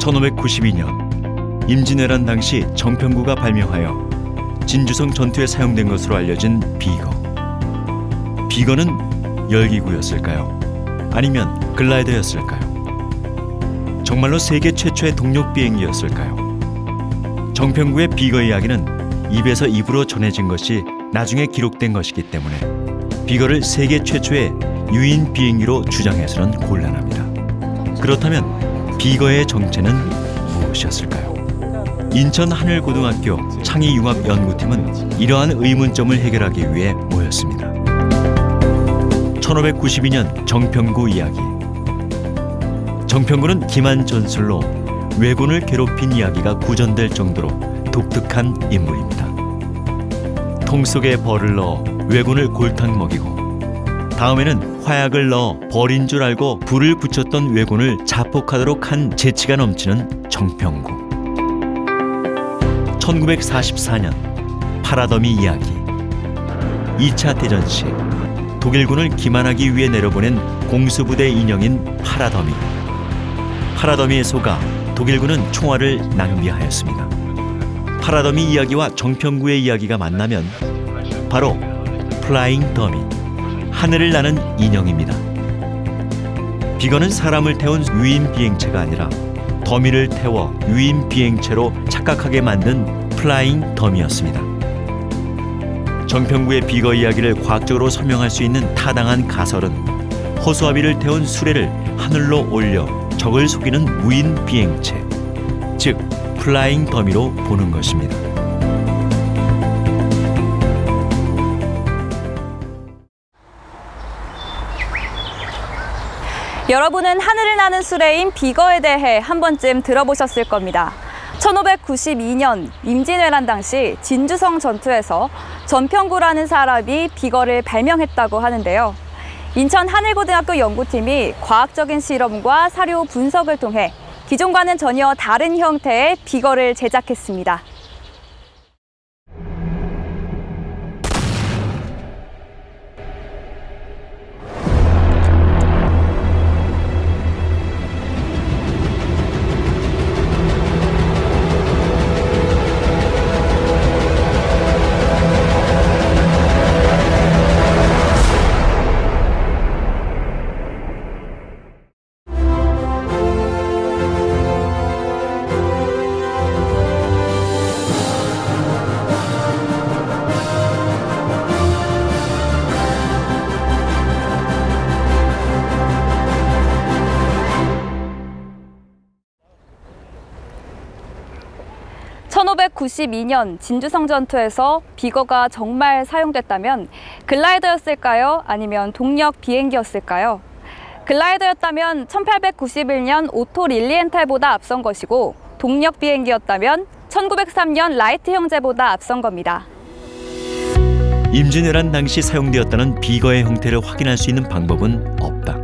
1592년 임진왜란 당시 정평구가 발명하여 진주성 전투에 사용된 것으로 알려진 비거. 비거는 열기구였을까요? 아니면 글라이더였을까요? 정말로 세계 최초의 동력 비행기였을까요? 정평구의 비거 이야기는 입에서 입으로 전해진 것이 나중에 기록된 것이기 때문에 비거를 세계 최초의 유인 비행기로 주장해서는 곤란합니다. 그렇다면 비거의 정체는 무엇이었을까요? 인천 하늘고등학교 창의융합연구팀은 이러한 의문점을 해결하기 위해 모였습니다. 1592년 정평구 이야기. 정평구는 기만 전술로 왜군을 괴롭힌 이야기가 구전될 정도로 독특한 인물입니다. 통 속에 벌을 넣어 왜군을 골탕 먹이고 다음에는 화약을 넣어 벌인 줄 알고 불을 붙였던 왜군을 자폭하도록 한 재치가 넘치는 정평구. 1944년 파라더미 이야기. 2차 대전 시 독일군을 기만하기 위해 내려보낸 공수부대 인형인 파라더미. 파라더미에 속아 독일군은 총알을 낭비하였습니다. 파라더미 이야기와 정평구의 이야기가 만나면 바로 플라잉 더미, 하늘을 나는 인형입니다. 비거는 사람을 태운 유인 비행체가 아니라 더미를 태워 유인 비행체로 착각하게 만든 플라잉 더미였습니다. 정평구의 비거 이야기를 과학적으로 설명할 수 있는 타당한 가설은 허수아비를 태운 수레를 하늘로 올려 적을 속이는 무인 비행체, 즉 플라잉 더미로 보는 것입니다. 여러분은 하늘을 나는 수레인 비거에 대해 한 번쯤 들어보셨을 겁니다. 1592년 임진왜란 당시 진주성 전투에서 전평구라는 사람이 비거를 발명했다고 하는데요. 인천 하늘고등학교 연구팀이 과학적인 실험과 사료 분석을 통해 기존과는 전혀 다른 형태의 비거를 제작했습니다. (1592년) 진주성 전투에서 비거가 정말 사용됐다면 글라이더였을까요? 아니면 동력 비행기였을까요? 글라이더였다면 1891년 오토 릴리엔탈보다 앞선 것이고 동력 비행기였다면 1903년 라이트 형제보다 앞선 겁니다. 임진왜란 당시 사용되었다는 비거의 형태를 확인할 수 있는 방법은 없다.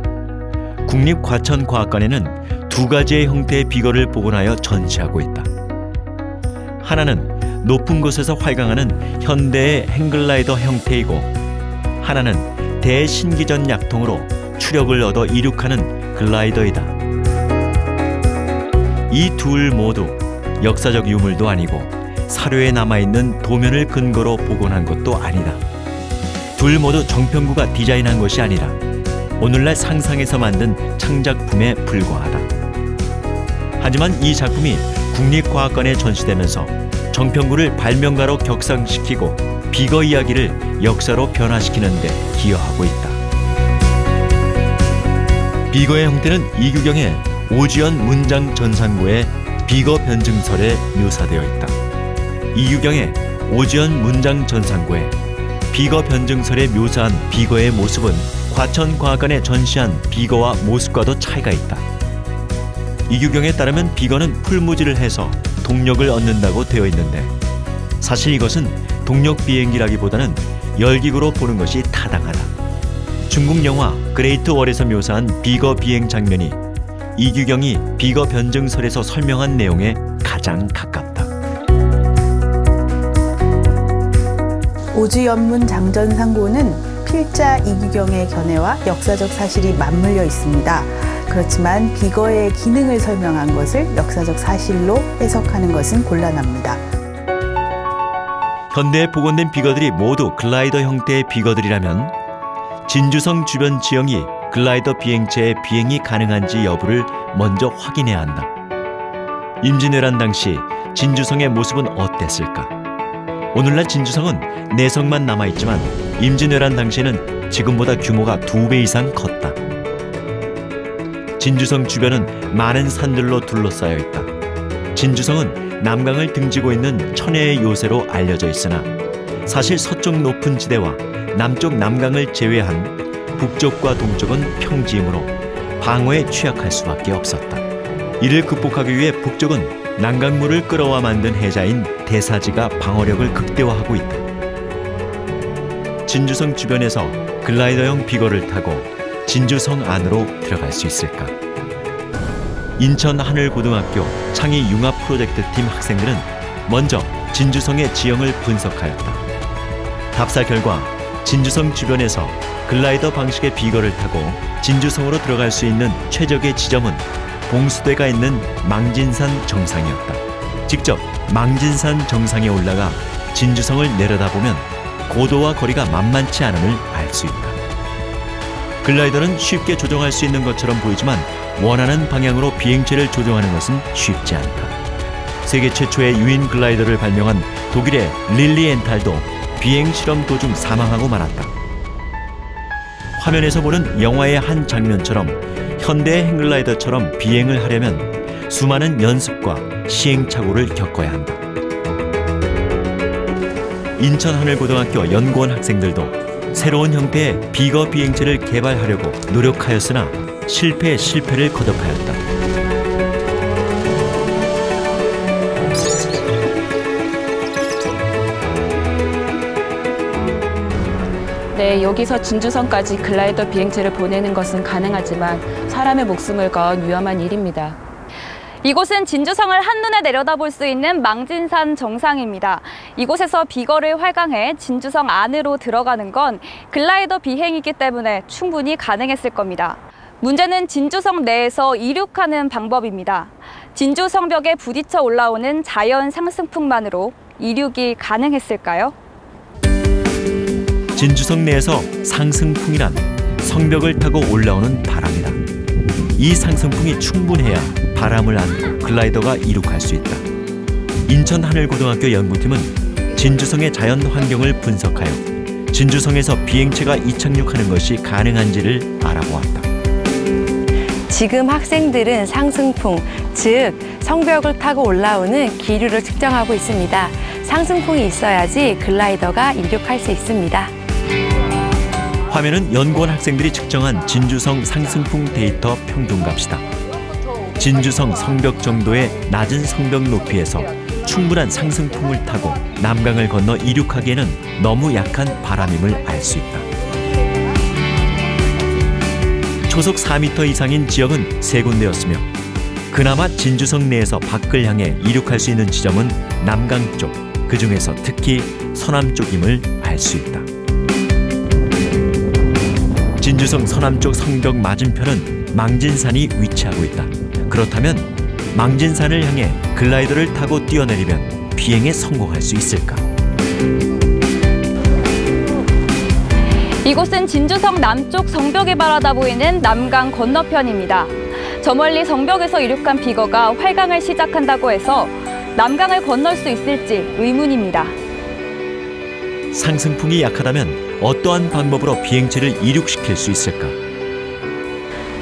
국립과천과학관에는 두 가지의 형태의 비거를 복원하여 전시하고 있다. 하나는 높은 곳에서 활강하는 현대의 행글라이더 형태이고 하나는 대신기전 약통으로 추력을 얻어 이륙하는 글라이더이다. 이 둘 모두 역사적 유물도 아니고 사료에 남아있는 도면을 근거로 복원한 것도 아니다. 둘 모두 정평구가 디자인한 것이 아니라 오늘날 상상해서 만든 창작품에 불과하다. 하지만 이 작품이 국립과학관에 전시되면서 정평구를 발명가로 격상시키고 비거 이야기를 역사로 변화시키는 데 기여하고 있다. 비거의 형태는 이규경의 오지연 문장 전상고의 비거 변증설에 묘사되어 있다. 이규경의 오지연 문장 전상고에 비거 변증설에 묘사한 비거의 모습은 과천과학관에 전시한 비거와 모습과도 차이가 있다. 이규경에 따르면 비거는 풀무지를 해서 동력을 얻는다고 되어 있는데 사실 이것은 동력 비행기라기보다는 열기구로 보는 것이 타당하다. 중국 영화 그레이트 월에서 묘사한 비거 비행 장면이 이규경이 비거 변증설에서 설명한 내용에 가장 가깝다. 오지연문 장전상고는 필자 이규경의 견해와 역사적 사실이 맞물려 있습니다. 그렇지만 비거의 기능을 설명한 것을 역사적 사실로 해석하는 것은 곤란합니다. 현대에 복원된 비거들이 모두 글라이더 형태의 비거들이라면 진주성 주변 지형이 글라이더 비행체의 비행이 가능한지 여부를 먼저 확인해야 한다. 임진왜란 당시 진주성의 모습은 어땠을까? 오늘날 진주성은 내성만 남아있지만 임진왜란 당시에는 지금보다 규모가 2배 이상 컸다. 진주성 주변은 많은 산들로 둘러싸여 있다. 진주성은 남강을 등지고 있는 천혜의 요새로 알려져 있으나 사실 서쪽 높은 지대와 남쪽 남강을 제외한 북쪽과 동쪽은 평지이므로 방어에 취약할 수밖에 없었다. 이를 극복하기 위해 북쪽은 남강물을 끌어와 만든 해자인 대사지가 방어력을 극대화하고 있다. 진주성 주변에서 글라이더형 비거를 타고 진주성 안으로 들어갈 수 있을까? 인천 하늘고등학교 창의 융합 프로젝트팀 학생들은 먼저 진주성의 지형을 분석하였다. 답사 결과 진주성 주변에서 글라이더 방식의 비거를 타고 진주성으로 들어갈 수 있는 최적의 지점은 봉수대가 있는 망진산 정상이었다. 직접 망진산 정상에 올라가 진주성을 내려다보면 고도와 거리가 만만치 않음을 알 수 있다. 글라이더는 쉽게 조정할 수 있는 것처럼 보이지만 원하는 방향으로 비행체를 조정하는 것은 쉽지 않다. 세계 최초의 유인 글라이더를 발명한 독일의 릴리엔탈도 비행 실험 도중 사망하고 말았다. 화면에서 보는 영화의 한 장면처럼 현대의 행글라이더처럼 비행을 하려면 수많은 연습과 시행착오를 겪어야 한다. 인천하늘고등학교 연구원 학생들도 새로운 형태의 비거 비행체를 개발하려고 노력하였으나 실패에 실패를 거듭하였다. 네, 여기서 진주성까지 글라이더 비행체를 보내는 것은 가능하지만 사람의 목숨을 건 위험한 일입니다. 이곳은 진주성을 한눈에 내려다볼 수 있는 망진산 정상입니다. 이곳에서 비거를 활강해 진주성 안으로 들어가는 건 글라이더 비행이기 때문에 충분히 가능했을 겁니다. 문제는 진주성 내에서 이륙하는 방법입니다. 진주 성벽에 부딪혀 올라오는 자연 상승풍만으로 이륙이 가능했을까요? 진주성 내에서 상승풍이란 성벽을 타고 올라오는 바람이다. 이 상승풍이 충분해야 바람을 안고 글라이더가 이륙할 수 있다. 인천하늘고등학교 연구팀은 진주성의 자연 환경을 분석하여 진주성에서 비행체가 이착륙하는 것이 가능한지를 알아보았다. 지금 학생들은 상승풍, 즉 성벽을 타고 올라오는 기류를 측정하고 있습니다. 상승풍이 있어야지 글라이더가 이륙할 수 있습니다. 화면은 연구원 학생들이 측정한 진주성 상승풍 데이터 평균값이다. 진주성 성벽 정도의 낮은 성벽 높이에서 충분한 상승풍을 타고 남강을 건너 이륙하기에는 너무 약한 바람임을 알 수 있다. 초속 4m 이상인 지역은 3군데였으며 그나마 진주성 내에서 밖을 향해 이륙할 수 있는 지점은 남강 쪽, 그 중에서 특히 서남쪽임을 알 수 있다. 진주성 서남쪽 성벽 맞은편은 망진산이 위치하고 있다. 그렇다면 망진산을 향해 글라이더를 타고 뛰어내리면 비행에 성공할 수 있을까? 이곳은 진주성 남쪽 성벽이 바라다 보이는 남강 건너편입니다. 저 멀리 성벽에서 이륙한 비거가 활강을 시작한다고 해서 남강을 건널 수 있을지 의문입니다. 상승풍이 약하다면 어떠한 방법으로 비행체를 이륙시킬 수 있을까?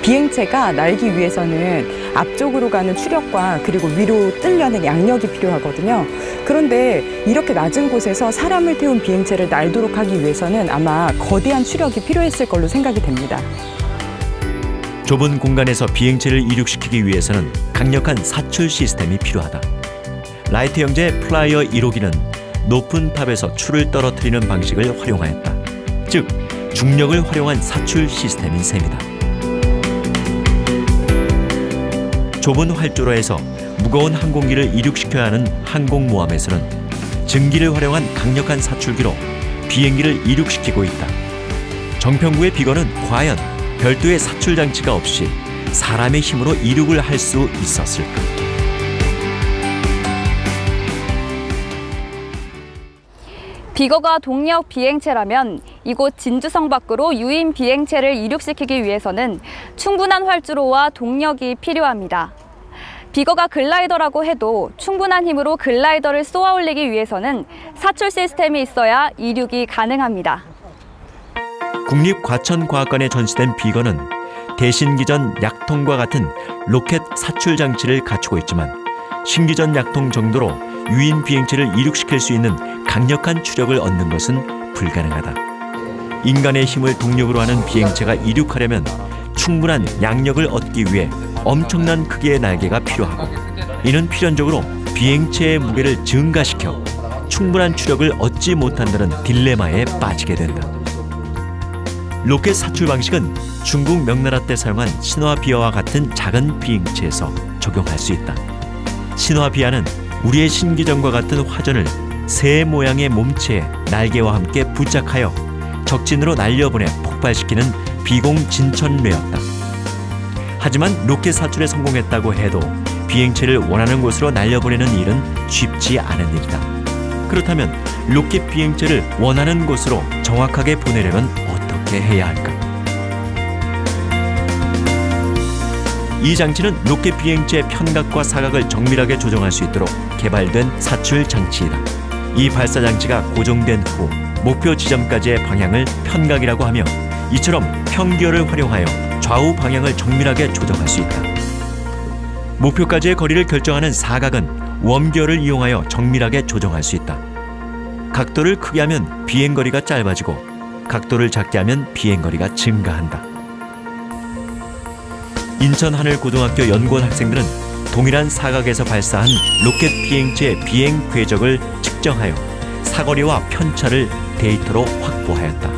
비행체가 날기 위해서는 앞쪽으로 가는 추력과 그리고 위로 뜨려는 양력이 필요하거든요. 그런데 이렇게 낮은 곳에서 사람을 태운 비행체를 날도록 하기 위해서는 아마 거대한 추력이 필요했을 걸로 생각이 됩니다. 좁은 공간에서 비행체를 이륙시키기 위해서는 강력한 사출 시스템이 필요하다. 라이트 형제의 플라이어 1호기는 높은 탑에서 추를 떨어뜨리는 방식을 활용하였다. 즉, 중력을 활용한 사출 시스템인 셈이다. 좁은 활주로에서 무거운 항공기를 이륙시켜야 하는 항공모함에서는 증기를 활용한 강력한 사출기로 비행기를 이륙시키고 있다. 정평구의 비거는 과연 별도의 사출 장치가 없이 사람의 힘으로 이륙을 할 수 있었을까? 비거가 동력 비행체라면 이곳 진주성 밖으로 유인 비행체를 이륙시키기 위해서는 충분한 활주로와 동력이 필요합니다. 비거가 글라이더라고 해도 충분한 힘으로 글라이더를 쏘아 올리기 위해서는 사출 시스템이 있어야 이륙이 가능합니다. 국립과천과학관에 전시된 비거는 대신기전 약통과 같은 로켓 사출 장치를 갖추고 있지만 신기전 약통 정도로 유인 비행체를 이륙시킬 수 있는 강력한 추력을 얻는 것은 불가능하다. 인간의 힘을 동력으로 하는 비행체가 이륙하려면 충분한 양력을 얻기 위해 엄청난 크기의 날개가 필요하고, 이는 필연적으로 비행체의 무게를 증가시켜 충분한 추력을 얻지 못한다는 딜레마에 빠지게 된다. 로켓 사출 방식은 중국 명나라 때 사용한 신화비아와 같은 작은 비행체에서 적용할 수 있다. 신화비아는 우리의 신기전과 같은 화전을 새 모양의 몸체에 날개와 함께 부착하여 적진으로 날려보내 폭발시키는 비공 진천뢰였다. 하지만 로켓 사출에 성공했다고 해도 비행체를 원하는 곳으로 날려보내는 일은 쉽지 않은 일이다. 그렇다면 로켓 비행체를 원하는 곳으로 정확하게 보내려면 어떻게 해야 할까? 이 장치는 로켓 비행체의 편각과 사각을 정밀하게 조정할 수 있도록 개발된 사출 장치이다. 이 발사 장치가 고정된 후 목표 지점까지의 방향을 편각이라고 하며, 이처럼 편기어를 활용하여 좌우 방향을 정밀하게 조정할 수 있다. 목표까지의 거리를 결정하는 사각은 웜기어를 이용하여 정밀하게 조정할 수 있다. 각도를 크게 하면 비행거리가 짧아지고 각도를 작게 하면 비행거리가 증가한다. 인천하늘고등학교 연구원 학생들은 동일한 사각에서 발사한 로켓 비행체의 비행 궤적을 측정하여 사거리와 편차를 데이터로 확보하였다.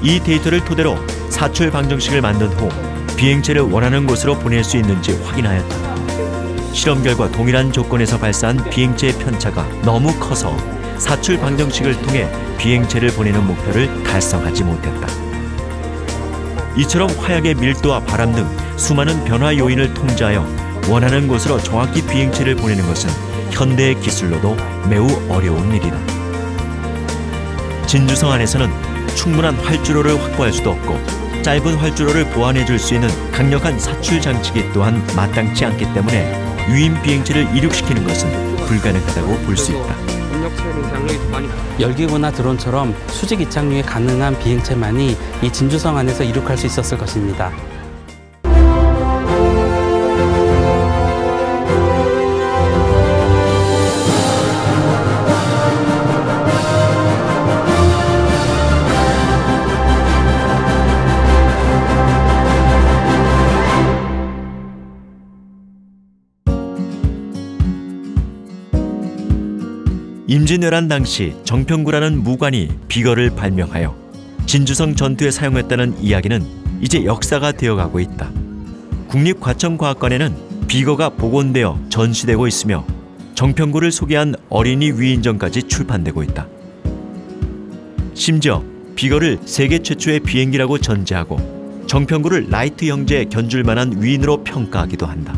이 데이터를 토대로 사출 방정식을 만든 후 비행체를 원하는 곳으로 보낼 수 있는지 확인하였다. 실험 결과 동일한 조건에서 발사한 비행체의 편차가 너무 커서 사출 방정식을 통해 비행체를 보내는 목표를 달성하지 못했다. 이처럼 화약의 밀도와 바람 등 수많은 변화 요인을 통제하여 원하는 곳으로 정확히 비행체를 보내는 것은 현대의 기술로도 매우 어려운 일이다. 진주성 안에서는 충분한 활주로를 확보할 수도 없고 짧은 활주로를 보완해 줄 수 있는 강력한 사출 장치기 또한 마땅치 않기 때문에 유인 비행체를 이륙시키는 것은 불가능하다고 볼 수 있다. 열기구나 드론처럼 수직 이착륙이 가능한 비행체만이 이 진주성 안에서 이륙할 수 있었을 것입니다. 임진왜란 당시 정평구라는 무관이 비거를 발명하여 진주성 전투에 사용했다는 이야기는 이제 역사가 되어가고 있다. 국립과천과학관에는 비거가 복원되어 전시되고 있으며 정평구를 소개한 어린이 위인전까지 출판되고 있다. 심지어 비거를 세계 최초의 비행기라고 전제하고 정평구를 라이트 형제에 견줄 만한 위인으로 평가하기도 한다.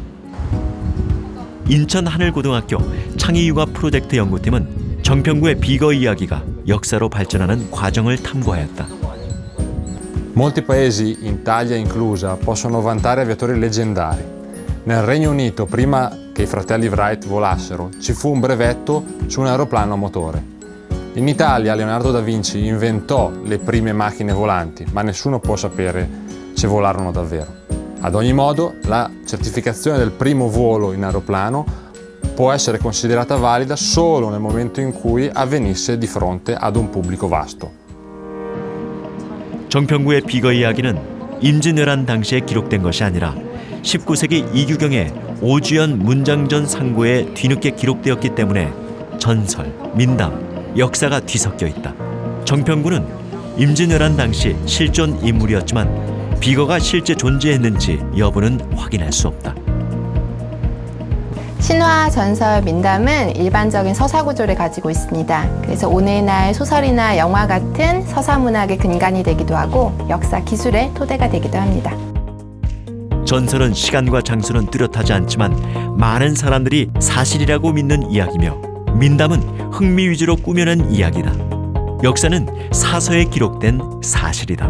인천하늘고등학교 창의육아 프로젝트 연구팀은 정평구의 비거 이야기가 역사로 발전하는 과정을 탐구하였다. Molti paesi, Italia inclusa, possono vantare aviatori leggendari. Nel Regno Unito, prima che i fratelli Wright volassero, ci fu un brevetto su un aeroplano a motore. In Italia Leonardo da Vinci inventò le prime macchine volanti, ma nessuno può sapere se volarono davvero. Ad ogni modo, la certificazione del primo volo in aeroplano può essere considerata valida solo nel momento in cui avvenisse di fronte ad un pubblico vasto. 정평구의 비거 이야기는 임진왜란 당시에 기록된 것이 아니라 19세기 이규경의 오주연 문장전 상고에 뒤늦게 기록되었기 때문에 전설, 민담, 역사가 뒤섞여 있다. 정평구는 임진왜란 당시 실존 인물이었지만 비거가 실제 존재했는지 여부는 확인할 수 없다. 신화, 전설, 민담은 일반적인 서사 구조를 가지고 있습니다. 그래서 오늘날 소설이나 영화 같은 서사 문학의 근간이 되기도 하고 역사 기술의 토대가 되기도 합니다. 전설은 시간과 장소는 뚜렷하지 않지만 많은 사람들이 사실이라고 믿는 이야기며 민담은 흥미 위주로 꾸며낸 이야기다. 역사는 사서에 기록된 사실이다.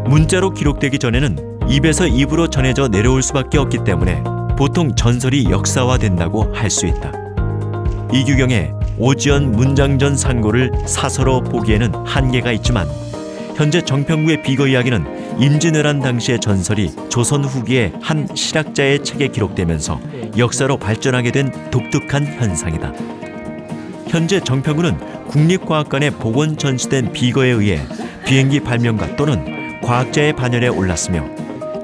문자로 기록되기 전에는 입에서 입으로 전해져 내려올 수밖에 없기 때문에 보통 전설이 역사화된다고 할 수 있다. 이규경의 오지연 문장전 상고를 사서로 보기에는 한계가 있지만 현재 정평구의 비거 이야기는 임진왜란 당시의 전설이 조선 후기의 한 실학자의 책에 기록되면서 역사로 발전하게 된 독특한 현상이다. 현재 정평구는 국립과학관에 복원 전시된 비거에 의해 비행기 발명가 또는 과학자의 반열에 올랐으며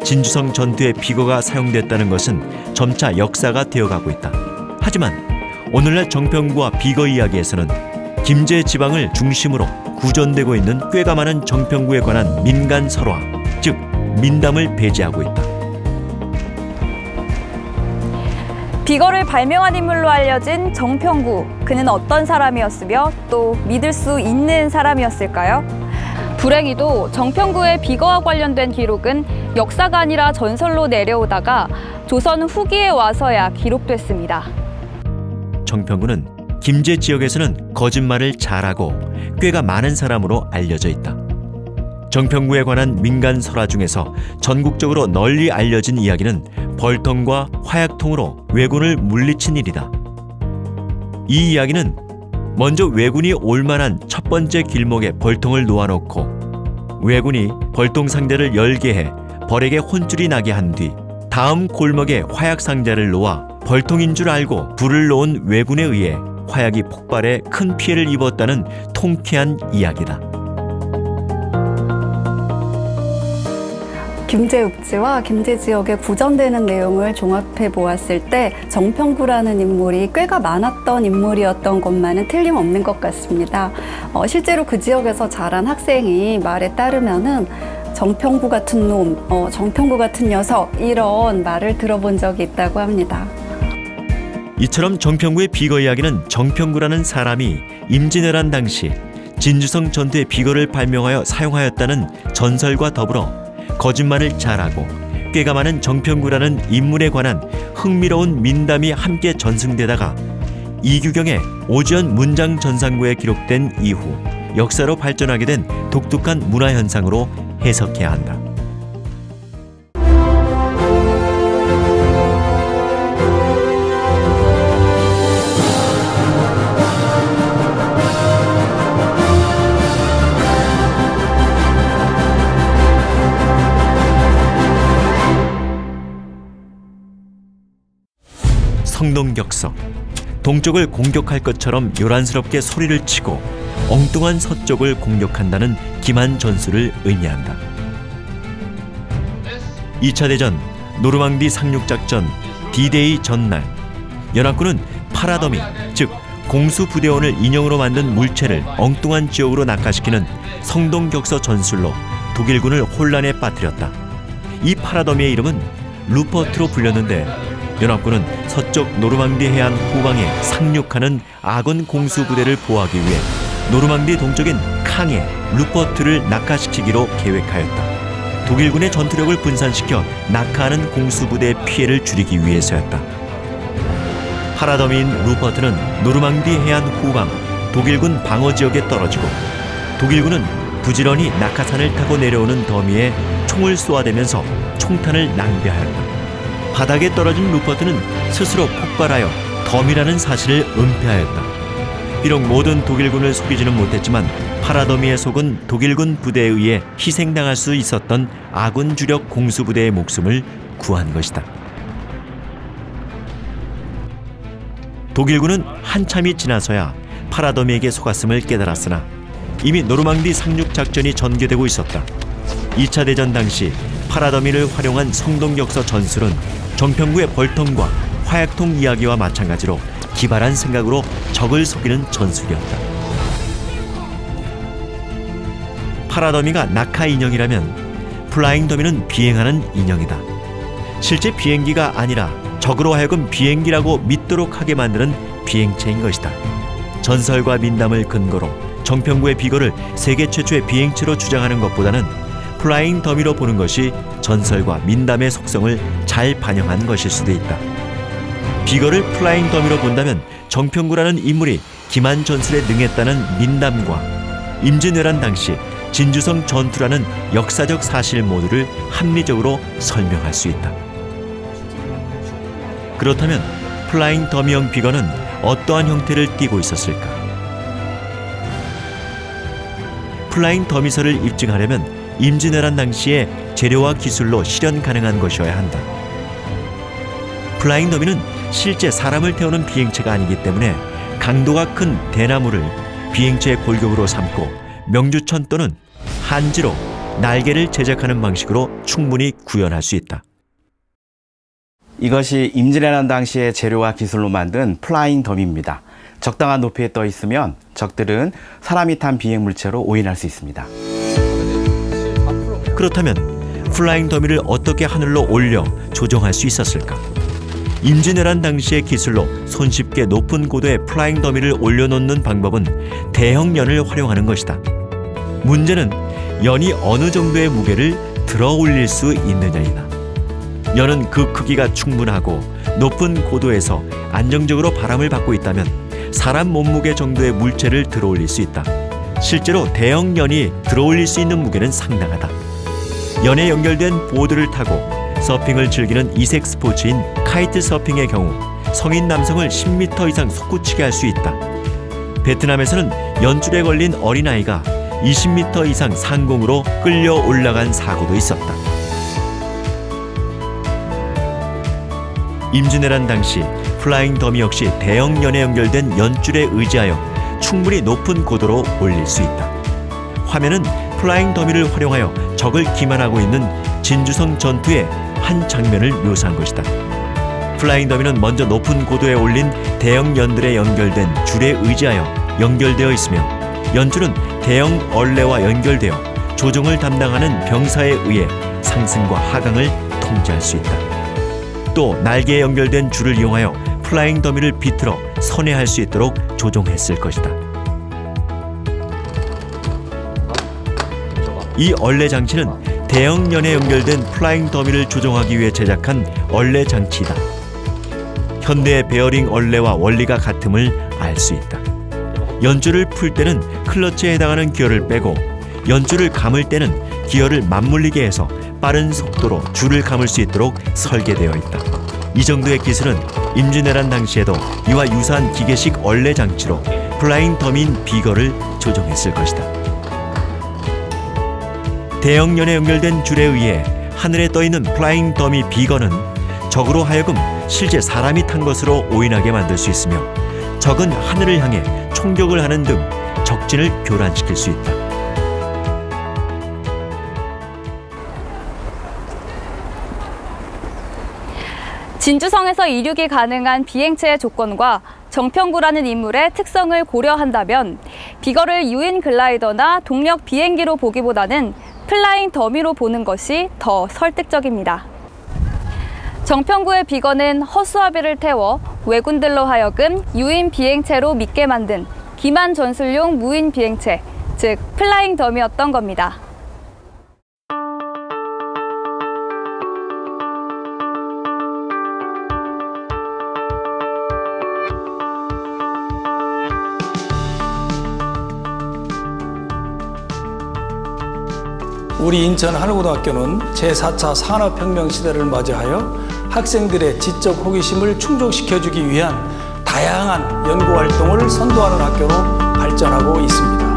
진주성 전투에 비거가 사용됐다는 것은 점차 역사가 되어가고 있다. 하지만 오늘날 정평구와 비거 이야기에서는 김제 지방을 중심으로 구전되고 있는 꽤가 많은 정평구에 관한 민간 설화, 즉 민담을 배제하고 있다. 비거를 발명한 인물로 알려진 정평구. 그는 어떤 사람이었으며 또 믿을 수 있는 사람이었을까요? 불행히도 정평구의 비거와 관련된 기록은 역사가 아니라 전설로 내려오다가 조선 후기에 와서야 기록됐습니다. 정평구는 김제 지역에서는 거짓말을 잘하고 꽤가 많은 사람으로 알려져 있다. 정평구에 관한 민간 설화 중에서 전국적으로 널리 알려진 이야기는 벌통과 화약통으로 왜군을 물리친 일이다. 이 이야기는 먼저 왜군이 올 만한 첫 번째 길목에 벌통을 놓아놓고 왜군이 벌통 상자를 열게 해 벌에게 혼쭐이 나게 한 뒤 다음 골목에 화약 상자를 놓아 벌통인 줄 알고 불을 놓은 왜군에 의해 화약이 폭발해 큰 피해를 입었다는 통쾌한 이야기다. 김제읍지와 김제 지역에 구전되는 내용을 종합해 보았을 때 정평구라는 인물이 꽤가 많았던 인물이었던 것만은 틀림없는 것 같습니다. 실제로 그 지역에서 자란 학생이 말에 따르면은 정평구 같은 놈, 정평구 같은 녀석 이런 말을 들어본 적이 있다고 합니다. 이처럼 정평구의 비거 이야기는 정평구라는 사람이 임진왜란 당시 진주성 전투의 비거를 발명하여 사용하였다는 전설과 더불어 거짓말을 잘하고 꽤가 많은 정평구라는 인물에 관한 흥미로운 민담이 함께 전승되다가 이규경의 오지연 문장 전상고에 기록된 이후 역사로 발전하게 된 독특한 문화현상으로 해석해야 한다. 성동격서, 동쪽을 공격할 것처럼 요란스럽게 소리를 치고 엉뚱한 서쪽을 공격한다는 기만 전술을 의미한다. 2차 대전 노르망디 상륙작전 D-Day 전날 연합군은 파라더미, 즉 공수부대원을 인형으로 만든 물체를 엉뚱한 지역으로 낙하시키는 성동격서 전술로 독일군을 혼란에 빠뜨렸다. 이 파라더미의 이름은 루퍼트로 불렸는데 연합군은 서쪽 노르망디 해안 후방에 상륙하는 아군 공수부대를 보호하기 위해 노르망디 동쪽인 캉에 루퍼트를 낙하시키기로 계획하였다. 독일군의 전투력을 분산시켜 낙하하는 공수부대의 피해를 줄이기 위해서였다. 파라더미인 루퍼트는 노르망디 해안 후방 독일군 방어지역에 떨어지고 독일군은 부지런히 낙하산을 타고 내려오는 더미에 총을 쏘아대면서 총탄을 낭비하였다. 바닥에 떨어진 루퍼트는 스스로 폭발하여 더미라는 사실을 은폐하였다. 비록 모든 독일군을 속이지는 못했지만 파라더미의 속은 독일군 부대에 의해 희생당할 수 있었던 아군 주력 공수부대의 목숨을 구한 것이다. 독일군은 한참이 지나서야 파라더미에게 속았음을 깨달았으나 이미 노르망디 상륙작전이 전개되고 있었다. 2차 대전 당시 파라더미를 활용한 성동격서 전술은 정평구의 벌통과 화약통 이야기와 마찬가지로 기발한 생각으로 적을 속이는 전술이었다. 파라더미가 낙하 인형이라면 플라잉 더미는 비행하는 인형이다. 실제 비행기가 아니라 적으로 하여금 비행기라고 믿도록 하게 만드는 비행체인 것이다. 전설과 민담을 근거로 정평구의 비거를 세계 최초의 비행체로 주장하는 것보다는 플라잉 더미로 보는 것이 전설과 민담의 속성을 잘 반영한 것일 수도 있다. 비거를 플라잉 더미로 본다면 정평구라는 인물이 기만 전술에 능했다는 민담과 임진왜란 당시 진주성 전투라는 역사적 사실 모두를 합리적으로 설명할 수 있다. 그렇다면 플라잉 더미형 비거는 어떠한 형태를 띠고 있었을까? 플라잉 더미설을 입증하려면 임진왜란 당시의 재료와 기술로 실현 가능한 것이어야 한다. 플라잉 더미는 실제 사람을 태우는 비행체가 아니기 때문에 강도가 큰 대나무를 비행체의 골격으로 삼고 명주천 또는 한지로 날개를 제작하는 방식으로 충분히 구현할 수 있다. 이것이 임진왜란 당시의 재료와 기술로 만든 플라잉 더미입니다. 적당한 높이에 떠 있으면 적들은 사람이 탄 비행 물체로 오인할 수 있습니다. 그렇다면 플라잉 더미를 어떻게 하늘로 올려 조종할 수 있었을까? 임진왜란 당시의 기술로 손쉽게 높은 고도에 플라잉 더미를 올려놓는 방법은 대형 연을 활용하는 것이다. 문제는 연이 어느 정도의 무게를 들어 올릴 수 있느냐이다. 연은 그 크기가 충분하고 높은 고도에서 안정적으로 바람을 받고 있다면 사람 몸무게 정도의 물체를 들어 올릴 수 있다. 실제로 대형 연이 들어 올릴 수 있는 무게는 상당하다. 연에 연결된 보드를 타고 서핑을 즐기는 이색 스포츠인 카이트 서핑의 경우 성인 남성을 10m 이상 솟구치게 할 수 있다. 베트남에서는 연줄에 걸린 어린아이가 20m 이상 상공으로 끌려 올라간 사고도 있었다. 임진왜란 당시 플라잉 더미 역시 대형 연에 연결된 연줄에 의지하여 충분히 높은 고도로 올릴 수 있다. 화면은 플라잉 더미를 활용하여 적을 기만하고 있는 진주성 전투의 한 장면을 묘사한 것이다. 플라잉 더미는 먼저 높은 고도에 올린 대형 연들에 연결된 줄에 의지하여 연결되어 있으며 연줄은 대형 얼레와 연결되어 조종을 담당하는 병사에 의해 상승과 하강을 통제할 수 있다. 또 날개에 연결된 줄을 이용하여 플라잉 더미를 비틀어 선회할 수 있도록 조종했을 것이다. 이 얼레 장치는 대형 연에 연결된 플라잉 더미를 조종하기 위해 제작한 얼레 장치이다. 현대의 베어링 얼레와 원리가 같음을 알 수 있다. 연줄을 풀 때는 클러치에 해당하는 기어를 빼고 연줄을 감을 때는 기어를 맞물리게 해서 빠른 속도로 줄을 감을 수 있도록 설계되어 있다. 이 정도의 기술은 임진왜란 당시에도 이와 유사한 기계식 얼레 장치로 플라잉 더미인 비거를 조종했을 것이다. 대형 연에 연결된 줄에 의해 하늘에 떠있는 플라잉 더미 비거는 적으로 하여금 실제 사람이 탄 것으로 오인하게 만들 수 있으며 적은 하늘을 향해 총격을 하는 등 적진을 교란시킬 수 있다. 진주성에서 이륙이 가능한 비행체의 조건과 정평구라는 인물의 특성을 고려한다면 비거를 유인 글라이더나 동력 비행기로 보기보다는 플라잉 더미로 보는 것이 더 설득적입니다. 정평구의 비거는 허수아비를 태워 왜군들로 하여금 유인 비행체로 믿게 만든 기만 전술용 무인 비행체, 즉 플라잉 더미였던 겁니다. 우리 인천 하늘고등학교는 제4차 산업혁명 시대를 맞이하여 학생들의 지적 호기심을 충족시켜주기 위한 다양한 연구활동을 선도하는 학교로 발전하고 있습니다.